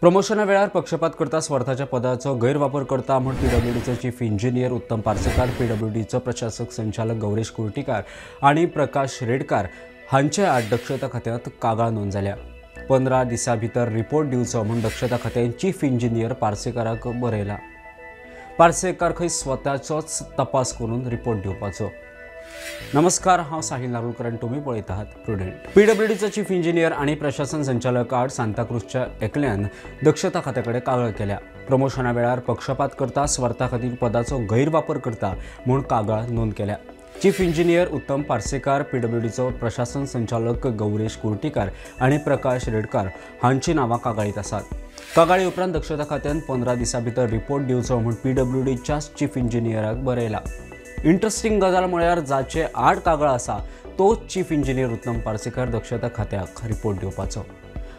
प्रमोशना वेळार पक्षपात करता स्वार्थाच्या पदाचो गैरवापर करता म्हूण पीडब्ल्यूडीचो चीफ इंजिनियर उत्तम पार्सेकार, पीडब्ल्यूडीचो प्रशासक संचालक गौरेश कुर्टीकार आणि प्रकाश रेडकार हांचे आड दक्षता खात्यांत कागाळ नोंद जाल्या। 15 दिसां भितर रिपोर्ट दिवचो म्हूण दक्षता खात्यान चीफ इंजिनियर पार्सेकाराक बरयला। पार्सेकार खंय स्वताचोच तपास करून रिपोर्ट दिवपाचो। नमस्कार, हांव साहिल नार्वेकर आनी तुमी पळयत आहात प्रुडंट। पीडब्ल्यूडीचो चीफ इंजिनियर आणि प्रशासन संचालक आड सांताक्रूजच्या एकल्यान दक्षता खात्याकडे कागाळ केल्या। प्रमोशना वेळार पक्षपात करता स्वार्था खातीर पदाचो गैरवापर करता म्हूण कागाळ नोंद केल्या। चीफ इंजिनियर उत्तम पार्सेकार, पीडब्ल्यूडीचो प्रशासन संचालक गौरेश कुर्टीकार आणि प्रकाश रेडकार हांची नांवां कागाळीत आसात। कागाळी उपरांत दक्षता खात्यान 15 दिसां भितर रिपोर्ट दिवचो म्हूण पीडब्ल्यूडीच्याच चीफ इंजिनियराक बरयला। इंट्रस्टिंग गजाल म्हळ्यार जाचे आड कागाळ आसा तोच चीफ इंजिनियर उत्तम पार्सेकार दक्षता खात्याक रिपोर्ट दिवपाचो।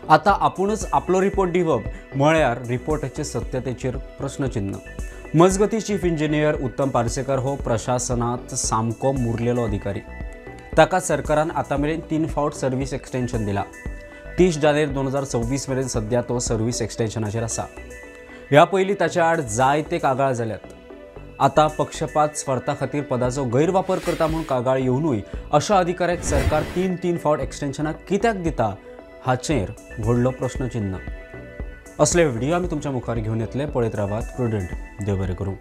आता आपुणूच आपलो रिपोर्ट दिवप म्हळ्यार रिपोर्टाचे सत्यतेचेर प्रश्नचिन्ह। मजगती चीफ इंजिनियर उत्तम पार्सेकार हो प्रशासनात सामको मुरलेलो अधिकारी। ताका सरकारान आतामेरेन 3 फावट सर्व्हिस एक्सटेन्शन दिला। 30 जानेर 2026 मेरेन सध्या तो सर्व्हिस एक्सटेन्शनाचेर आसा। ह्या पयलीं ताच्या आड जायते कागाळ जाल्यात। आता पक्षपात स्वार्था खातीर पदाचो गैरवापर करता म्हूण कागाळ येवनूय अशा अधिकाऱ्याक सरकार 3 फावट एक्सटेन्शनाक कित्याक दिता हाचेर व्हडलो प्रश्नचिन्ह। असले व्हिडिओ आमी तुमच्या मुखार घेवन येतले। पळयत रावात प्रुडंट। देव बरें करूं।